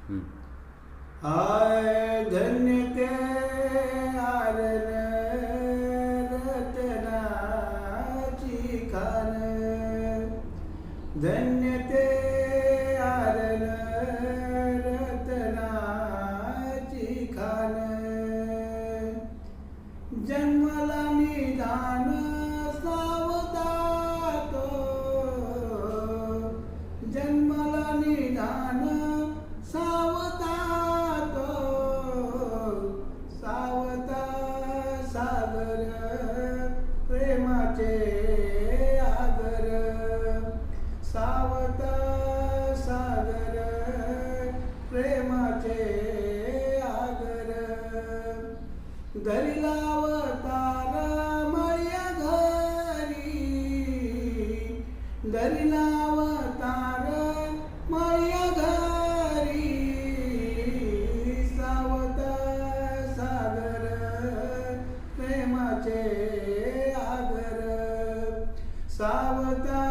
हाय धन्य ते आरण रतनाची खान, धन्य ते आरण रतनाची खान, जन्मला निधान सावता तो, जन्मला निधान सावता तो, सावता सागर प्रेमाचे आगर, सावता सागर प्रेमाचे आगर, धरिला अवतार मया घरी, धरिला अवतार मया घरी, सावता सागर प्रेमाचे आगर, सावता